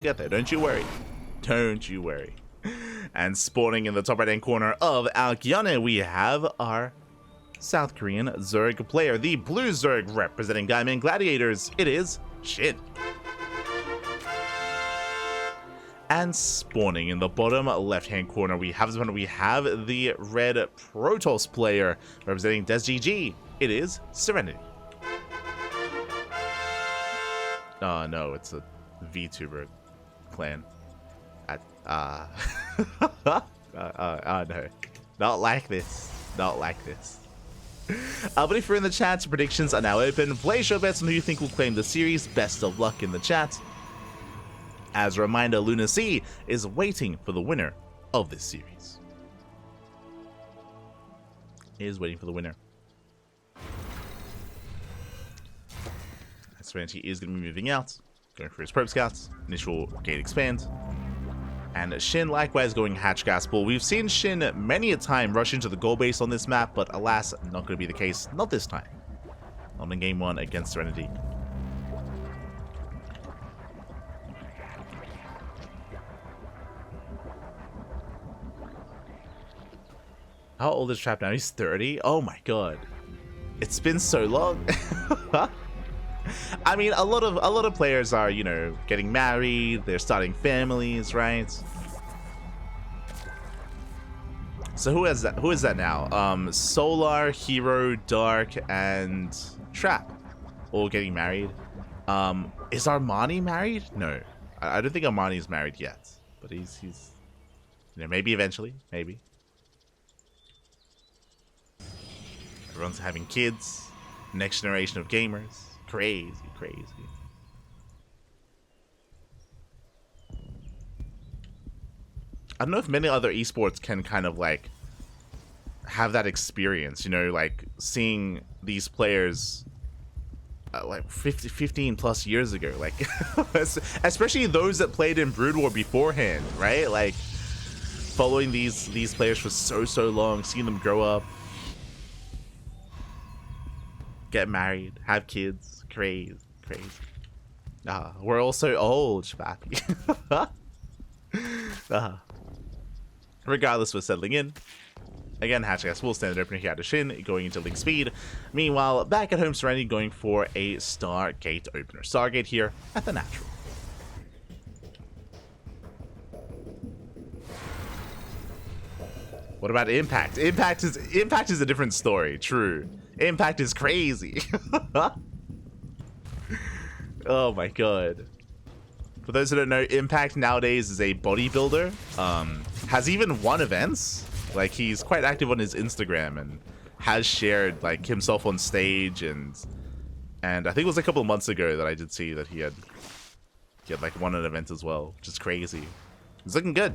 Get there, don't you worry. Don't you worry. And spawning in the top right hand corner of our Guyana, we have our South Korean Zerg player, the Blue Zerg representing Diamond Gladiators. It is SHIN. And spawning in the bottom left hand corner, we have the red Protoss player representing DesGG. It is SereniTY. Oh no, it's a VTuber clan. No, not like this, not like this. But if you're in the chat, predictions are now open. Place your bets on who you think will claim the series. Best of luck in the chat. As a reminder, Luna C is waiting for the winner of this series. Is waiting for the winner. SereniTY is going to be moving out, going for his probe scouts, initial gate expand. And SHIN likewise going hatch gas ball. We've seen SHIN many a time rush into the goal base on this map, but alas, not going to be the case. Not this time. Not in game 1 against SereniTY. How old is Trap now? He's 30? Oh my god. It's been so long. I mean, a lot of players are, you know, getting married, they're starting families, right? So who is that? Who is that now? Solar, Hero, Dark, and Trap all getting married. Is Armani married? No, I don't think Armani's married yet. But he's you know, maybe eventually, maybe. Everyone's having kids. Next generation of gamers. Crazy, crazy. I don't know if many other esports can kind of like have that experience, you know, like seeing these players like 15 plus years ago, like especially those that played in Brood War beforehand, right? Like following these players for so long, seeing them grow up, get married, have kids. Crazy. We're all so old, Shapappy. Regardless, we're settling in. Again, hatchgas will standard opener here at SHIN, going into link speed. Meanwhile, back at home, SereniTY going for a Stargate opener. Stargate here at the natural. What about Impact? Impact is a different story. True. Impact is crazy. Oh my god. For those who don't know, Impact nowadays is a bodybuilder. Has even won events. Like, he's quite active on his Instagram and has shared like himself on stage, and I think it was a couple of months ago that I did see that he had like won an event as well, which is crazy. He's looking good.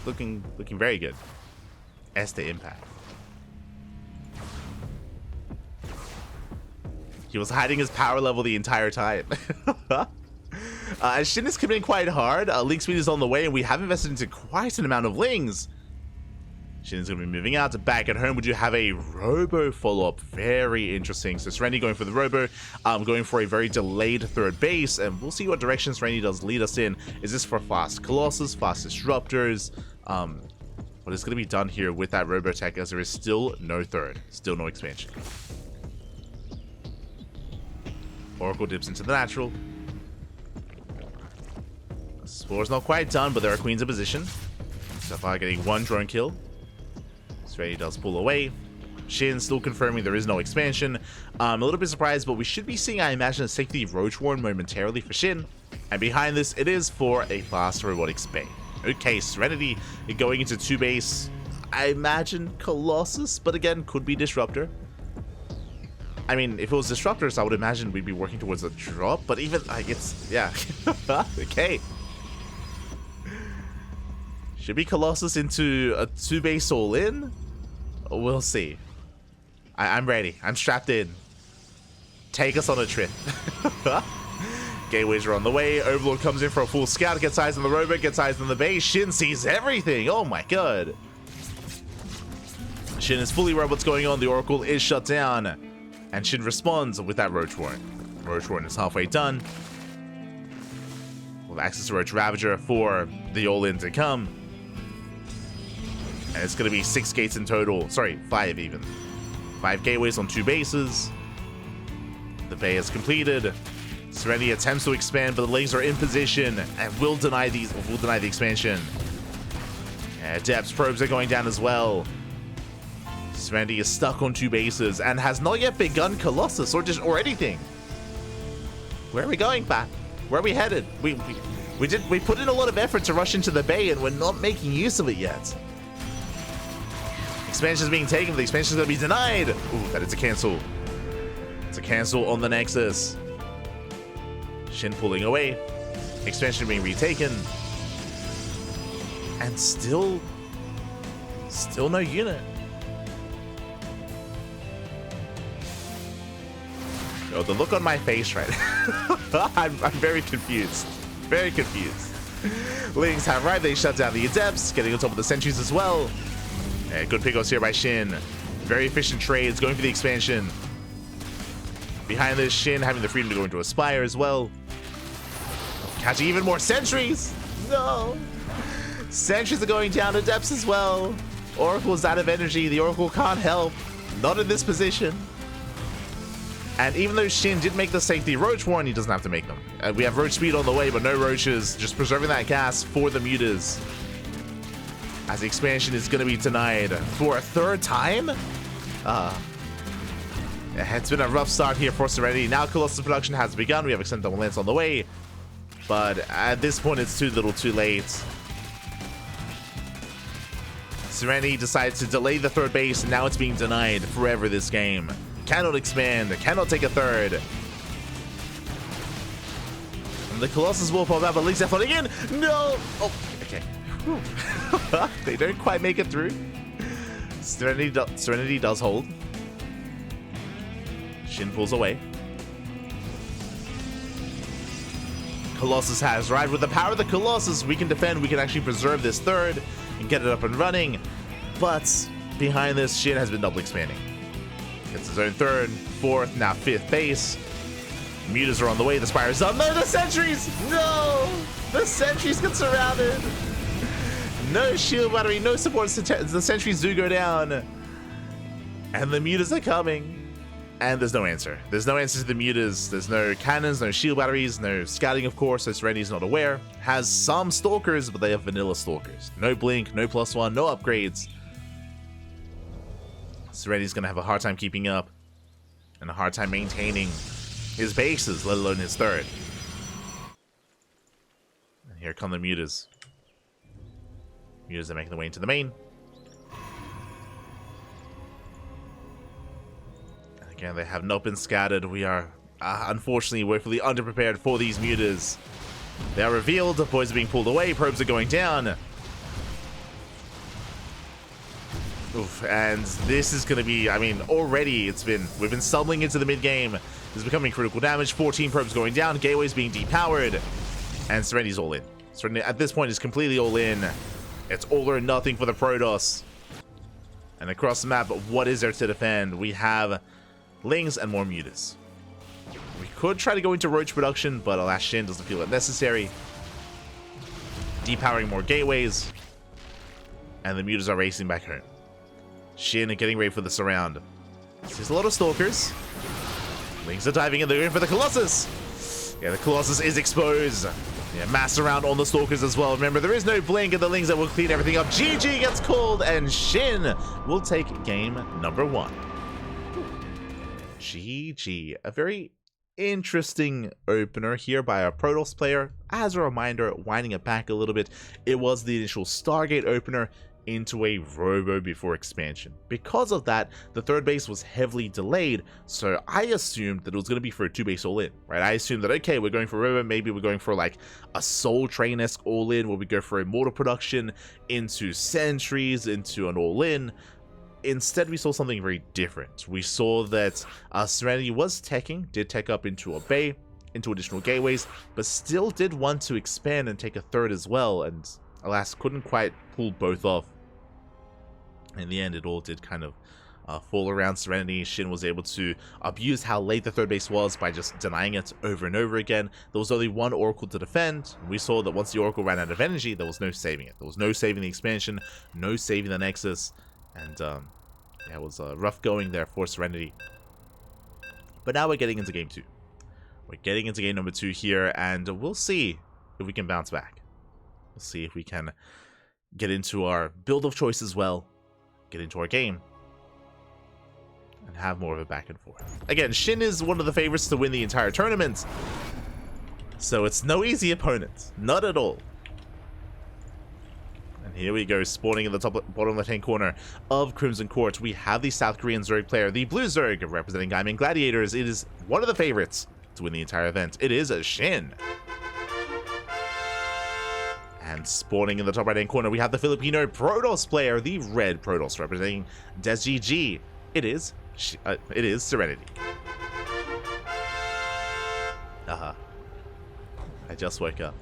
Looking very good. Este Impact. He was hiding his power level the entire time. SHIN is committing quite hard. Link speed is on the way, and we have invested into quite an amount of lings. SHIN is going to be moving out. Back at home, would you have a Robo follow-up? Very interesting. So SereniTY going for the Robo, going for a very delayed third base, and we'll see what direction SereniTY does lead us in. Is this for fast Colossus, fast Disruptors? What is going to be done here with that Robo tech, as there is still no third, still no expansion. Oracle dips into the natural. Spore's not quite done, but there are queens in position. So far getting one drone kill. SereniTY does pull away. SHIN still confirming there is no expansion. A little bit surprised, but we should be seeing, I imagine, a safety Roach Warren momentarily for SHIN. And behind this, it is for a fast robotics bay. Okay, SereniTY going into 2 base. I imagine Colossus, but again, could be Disruptor. I mean, if it was Disruptors, I would imagine we'd be working towards a drop, but even, like, it's, yeah. Okay. Should be Colossus into a 2 base all-in? We'll see. I'm ready. I'm strapped in. Take us on a trip. Gateways are on the way. Overlord comes in for a full scout, gets eyes on the robot, gets eyes on the base. SHIN sees everything. Oh my god. SHIN is fully aware of what's going on. The Oracle is shut down. And SHIN responds with that Roach Warren. Roach Warren is halfway done. with access to Roach Ravager for the all-in to come. And it's going to be 6 gates in total. Sorry, 5 even. 5 gateways on 2 bases. The bay is completed. SereniTY attempts to expand, but the Lings are in position and will deny the expansion. Depths probes are going down as well. SereniTY is stuck on 2 bases and has not yet begun Colossus or anything. Where are we going, Pat? Where are we headed? We put in a lot of effort to rush into the bay, and we're not making use of it yet. Expansion is being taken, but the expansion is going to be denied. Ooh, that is a cancel. It's a cancel on the Nexus. SHIN pulling away. Expansion being retaken. And still no unit. Oh, the look on my face right now. I'm very confused. Very confused. Lings have right, they shut down the Adepts, getting on top of the Sentries as well. Good pickups here by SHIN. Very efficient trades, going for the expansion. Behind this, SHIN having the freedom to go into Aspire as well. Catching even more Sentries! No! Sentries are going down to Depths as well. Oracle's out of energy, the Oracle can't help. Not in this position. And even though SHIN did make the safety Roach one, he doesn't have to make them. We have Roach speed on the way, but no Roaches. Just preserving that gas for the Mutas. As the expansion is going to be denied for a 3rd time? It's been a rough start here for SereniTY. Now Colossus production has begun. We have Extended Double Lance on the way. But at this point, it's too little too late. SereniTY decides to delay the 3rd base, and now it's being denied forever this game. Cannot expand, cannot take a 3rd. And the Colossus will pop out, but Lings are flooding in. No! Oh, okay. They don't quite make it through. SereniTY does hold. SHIN pulls away. Colossus has right. With the power of the Colossus, we can defend, we can actually preserve this 3rd and get it up and running. But behind this, SHIN has been double expanding. Gets his own 3rd, 4th, now 5th base. Mutas are on the way. The Spire's up. No, the Sentries! No! The Sentries get surrounded. No shield battery, no support. The Sentries do go down. And the Mutas are coming. And there's no answer. There's no answer to the Mutas. There's no cannons, no shield batteries, no scouting, of course, so SereniTY's not aware. Has some Stalkers, but they have vanilla Stalkers. No blink, no +1, no upgrades. SereniTY's gonna have a hard time keeping up. And a hard time maintaining his bases, let alone his 3rd. And here come the Mutas. Mutas are making their way into the main. Again, they have not been scattered. We are, unfortunately, woefully underprepared for these Mutas. They are revealed. The boys are being pulled away. Probes are going down. Oof, and this is going to be, I mean, already we've been stumbling into the mid-game. This is becoming critical damage. 14 probes going down. Gateways being depowered. And SereniTY's all in. SereniTY, at this point, is completely all in. It's all or nothing for the Protoss. And across the map, what is there to defend? We have Lings and more Mutas. We could try to go into Roach production, but alas, SHIN doesn't feel it necessary. Depowering more gateways. And the Mutas are racing back home. SHIN are getting ready for the surround. There's a lot of Stalkers. Lings are diving in. They're going for the Colossus. Yeah, the Colossus is exposed. Yeah, mass around on the Stalkers as well. Remember, there is no blink, and the Lings that will clean everything up. GG gets called, and SHIN will take game number 1. GG. A very interesting opener here by a Protoss player. As a reminder, winding it back a little bit, it was the initial Stargate opener into a Robo before expansion. Because of that, the 3rd base was heavily delayed, so I assumed that it was going to be for a 2-base all-in, right? I assumed that, okay, we're going for Robo, maybe we're going for like a Soul Train-esque all-in, where we go for a mortar production into Sentries, into an all-in. Instead, we saw something very different. We saw that SereniTY was did tech up into a bay, into additional gateways, but still did want to expand and take a 3rd as well, and alas, couldn't quite pull both off. In the end, it all did kind of fall around SereniTY. SHIN was able to abuse how late the third base was by just denying it over and over again. There was only one Oracle to defend. We saw that once the Oracle ran out of energy, there was no saving it. There was no saving the expansion, no saving the Nexus, and yeah, it was rough going there for SereniTY. But now we're getting into game 2. We're getting into game number 2 here, and we'll see if we can bounce back. We'll see if we can get into our build of choice as well, get into our game, and have more of a back and forth. Again, SHIN is one of the favorites to win the entire tournament, so it's no easy opponent. Not at all. And here we go, spawning in the bottom left-hand corner of Crimson Court. We have the South Korean Zerg player, the Blue Zerg, representing Gaimin Gladiators. It is one of the favorites to win the entire event. It is a SHIN. And spawning in the top right-hand corner, we have the Filipino Protoss player, the Red Protoss, representing ZvP. It is SereniTY. I just woke up.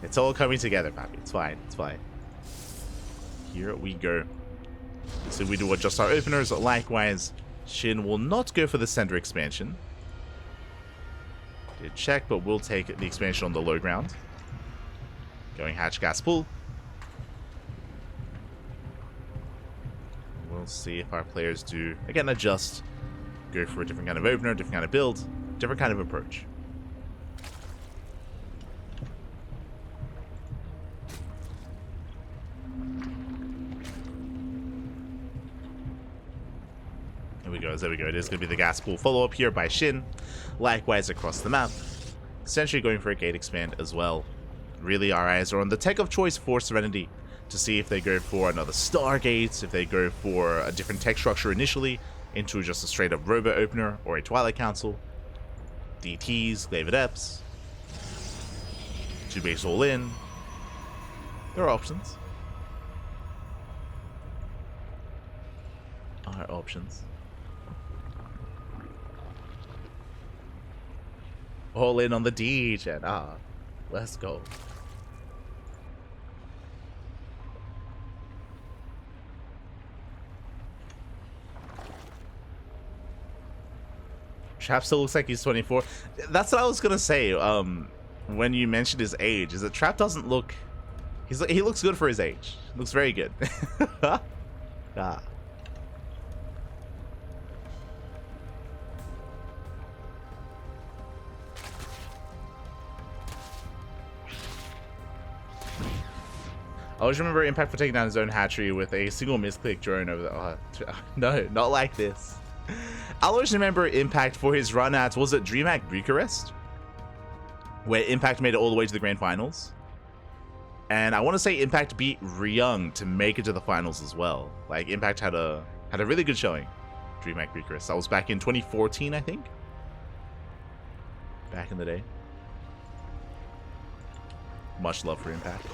It's all coming together, Pappy. It's fine. It's fine. Here we go. So we do adjust our openers. Likewise, SHIN will not go for the center expansion. Did check, but we'll take the expansion on the low ground. Going hatch gas pool. We'll see if our players do, again, adjust. Go for a different kind of opener, different kind of build, different kind of approach. There we go. It is going to be the gas pool follow-up here by SHIN. Likewise across the map. Essentially going for a gate expand as well. Really, our eyes are on the tech of choice for SereniTY to see if they go for another Stargate, if they go for a different tech structure initially into just a straight-up Robo opener or a Twilight Council. DTs, Glaive Adepts. 2 base all in. There are options. All in on the DJ. Let's go. Trap still looks like he's 24. That's what I was gonna say. When you mentioned his age, is that Trap doesn't look. He looks good for his age. Looks very good. I always remember Impact for taking down his own hatchery with a single misclick drone over the... Oh, no, not like this. I always remember Impact for his run at, was it DreamHack Bucharest? Where Impact made it all the way to the grand finals. And I want to say Impact beat Ryung to make it to the finals as well. Like, Impact had a really good showing. DreamHack Bucharest. That was back in 2014, I think. Back in the day. Much love for Impact.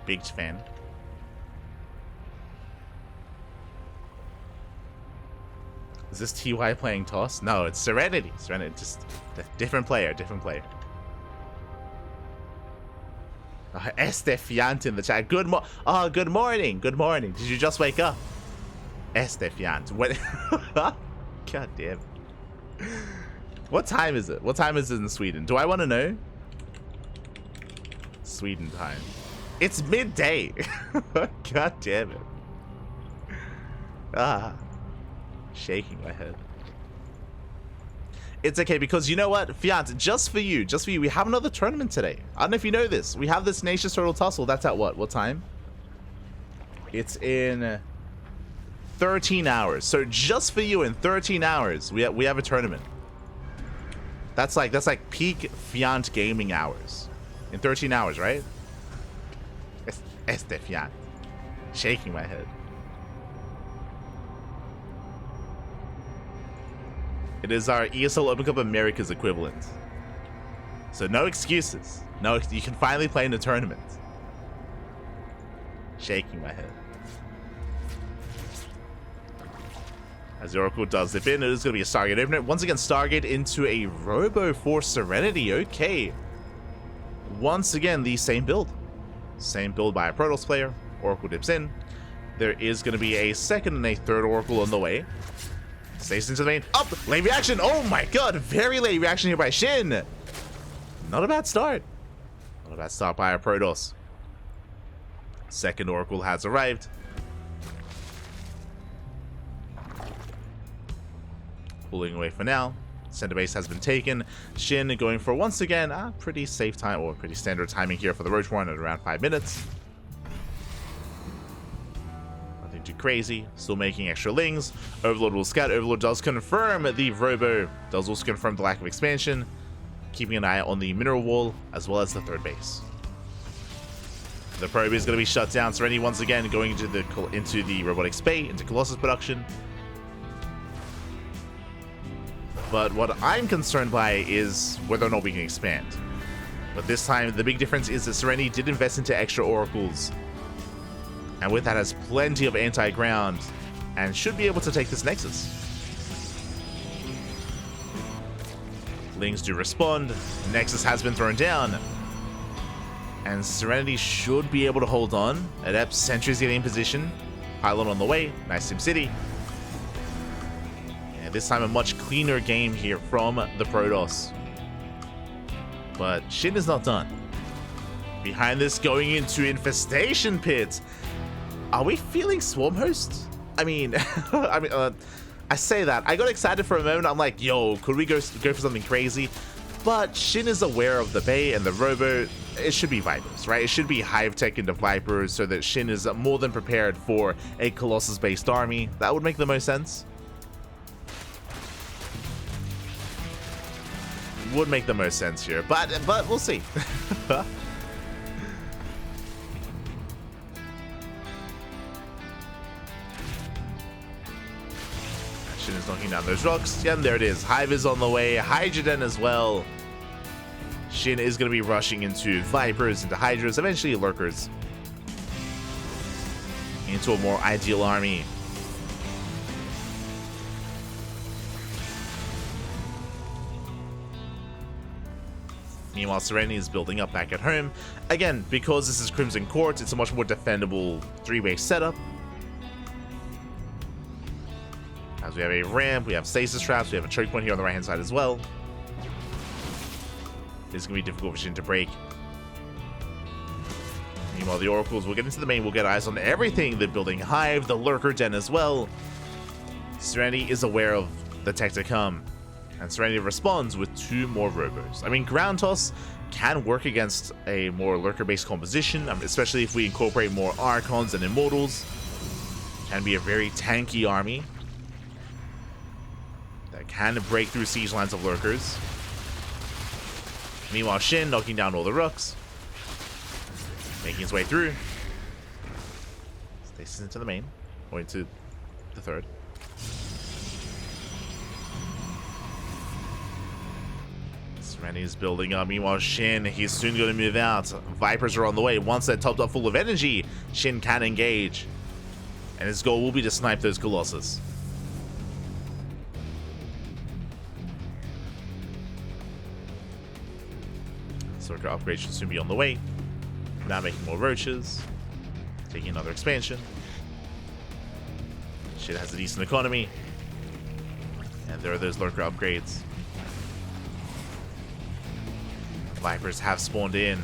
Big fan. Is this TY playing toss? No, it's SereniTY. SereniTY, just a different player, Estefiant in the chat. Good morning. Good morning. Did you just wake up? Estefiant. What? God damn. What time is it? What time is it in Sweden? Do I want to know? Sweden time. It's midday. God damn it. Shaking my head. It's okay, because you know what, Fiant, just for you, we have another tournament today. I don't know if you know this. We have this Nations Total Tussle. That's at what time? It's in 13 hours. So just for you, in 13 hours, we have a tournament. That's like peak Fiant gaming hours. In 13 hours, right? Este Fiant. Shaking my head. It is our ESL Open Cup America's equivalent. So no excuses. No, you can finally play in the tournament. Shaking my head. As the Oracle does zip in, it is going to be a Stargate opener. Once again, Stargate into a Robo for SereniTY. Okay. Once again, the same build. Same build by a Protoss player. Oracle dips in. There is going to be a second and a third Oracle on the way. Stays into the main. Up! Late reaction! Oh my god! Very late reaction here by SHIN! Not a bad start. Not a bad start by our Protoss. Second Oracle has arrived. Pulling away for now. Center base has been taken. SHIN going for, once again, a pretty safe time, or pretty standard timing here for the Roach Warren at around 5 minutes. Nothing too crazy. Still making extra lings. Overlord will scout. Overlord does confirm the Robo. Does also confirm the lack of expansion. Keeping an eye on the mineral wall, as well as the third base. The probe is going to be shut down. SereniTY once again going into the robotics bay, into Colossus production. But what I'm concerned by is whether or not we can expand. But this time, the big difference is that SereniTY did invest into extra oracles. And with that, has plenty of anti-ground and should be able to take this Nexus. Lings do respond. Nexus has been thrown down. And SereniTY should be able to hold on. Adept Sentry's getting in position. Pylon on the way. Nice Sim City. This time a much cleaner game here from the Protoss. But SHIN is not done. Behind this, going into Infestation Pit. Are we feeling Swarm Host? I mean, I say that. I got excited for a moment. I'm like, yo, could we go for something crazy? But SHIN is aware of the Bay and the Robo. It should be Vipers, right? It should be Hive Tech into Vipers so that SHIN is more than prepared for a Colossus-based army. That would make the most sense. Would make the most sense here, but we'll see. SHIN is knocking down those rocks. Yeah, and there it is. Hive is on the way. Hydroden as well. SHIN is going to be rushing into Vipers, into Hydras, eventually Lurkers. Into a more ideal army. Meanwhile, SereniTY is building up back at home. Again, because this is Crimson Court, it's a much more defendable three-way setup. As we have a ramp, we have stasis traps, we have a choke point here on the right-hand side as well. It's going to be difficult for SHIN to break. Meanwhile, the Oracles will get into the main, we'll get eyes on everything. The building Hive, the Lurker Den as well. SereniTY is aware of the tech to come. And SereniTY responds with 2 more Robos. I mean, Ground Toss can work against a more Lurker-based composition, especially if we incorporate more Archons and Immortals. Can be a very tanky army that can break through siege lines of Lurkers. Meanwhile, SHIN knocking down all the Rooks. Making his way through. Stays into the main, or into the third. SereniTY is building up. Meanwhile, SHIN, he's soon going to move out. Vipers are on the way. Once they're topped up full of energy, SHIN can engage. And his goal will be to snipe those Colossus. Circuit upgrade should soon be on the way. Now making more roaches. Taking another expansion. SHIN has a decent economy. And there are those lurker upgrades. Vipers have spawned in.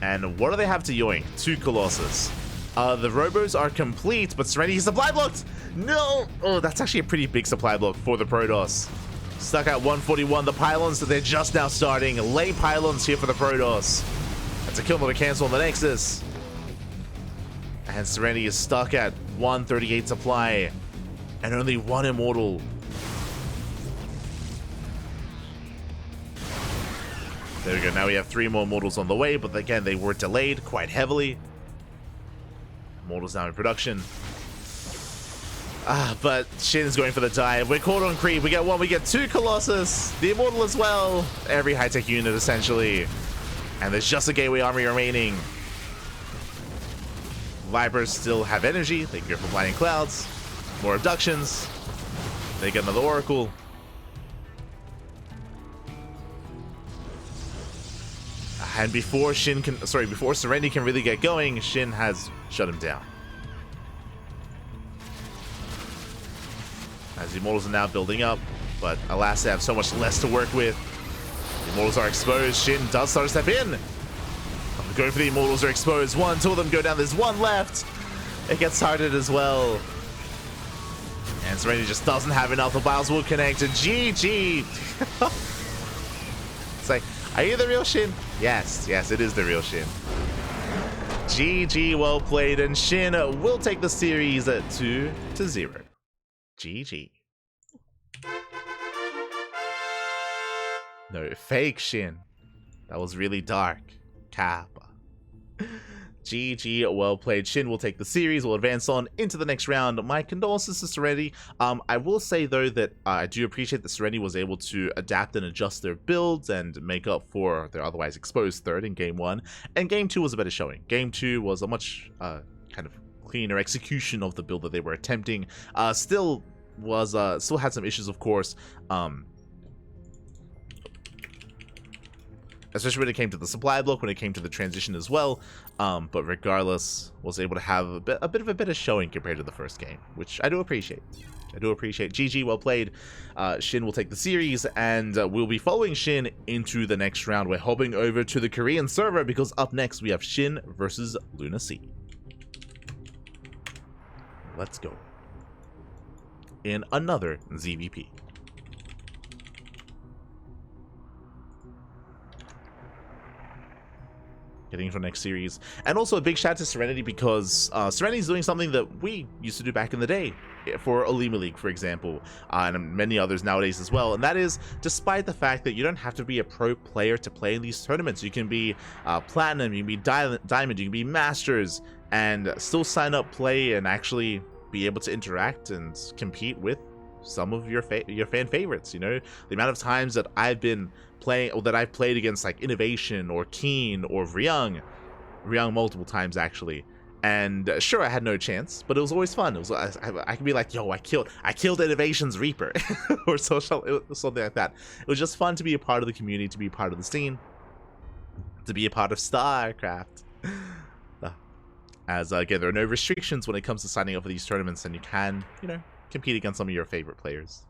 And what do they have to yoink? 2 Colossus. The Robos are complete, but SereniTY is supply blocked! No! Oh, that's actually a pretty big supply block for the Protoss. Stuck at 141. The pylons, they're just now starting. Late pylons here for the Protoss. That's a kill, not a cancel on the Nexus. And SereniTY is stuck at 138 supply. And only 1 Immortal. There we go. Now we have 3 more Immortals on the way, but again, they were delayed quite heavily. Immortals now in production. But SHIN is going for the dive. We're caught on creep. We get 1, we get 2 Colossus. The Immortal as well. Every high-tech unit, essentially. And there's just a Gateway Army remaining. Vipers still have energy. They can go for Blinding Clouds. More abductions. They get another Oracle. And before before SereniTY can really get going, SHIN has shut him down. As the Immortals are now building up, but alas, they have so much less to work with. The Immortals are exposed. SHIN does start to step in. Going for the Immortals are exposed. One, two of them go down. There's one left. It gets targeted as well. And SereniTY just doesn't have enough. The Biles will connect. And GG. It's like, are you the real SHIN? Yes, yes, it is the real SHIN. GG, well played. And SHIN will take the series 2-0. GG. No, fake SHIN. That was really dark. Kappa. GG, well played. SHIN will take the series, will advance on into the next round. My condolences to SereniTY. I will say though that I do appreciate that SereniTY was able to adapt and adjust their builds and make up for their otherwise exposed third in Game 1. And Game 2 was a better showing. Game 2 was a much kind of cleaner execution of the build that they were attempting. Still had some issues, of course. Especially when it came to the supply block, when it came to the transition as well. But regardless, was able to have a bit of a better showing compared to the first game, which I do appreciate. GG, well played. SHIN will take the series, and we'll be following SHIN into the next round. We're hopping over to the Korean server because up next we have SHIN versus Lunacy. Let's go. In another ZvP. Getting into the next series. And also a big shout out to SereniTY because SereniTY is doing something that we used to do back in the day for Olima League, for example, and many others nowadays as well. And that is, despite the fact that you don't have to be a pro player to play in these tournaments, you can be Platinum, you can be Diamond, you can be Masters, and still sign up, play, and actually be able to interact and compete with some of your fan favorites. You know, the amount of times that I've been playing, or that I've played against like Innovation or Keen or Ryung multiple times actually, and sure, I had no chance, but it was always fun. It was I could be like, yo, I killed Innovation's Reaper or something like that. It was just fun to be a part of the community, to be a part of the scene, to be a part of StarCraft. As again, there are no restrictions when it comes to signing up for these tournaments, and you can, you know, compete against some of your favorite players.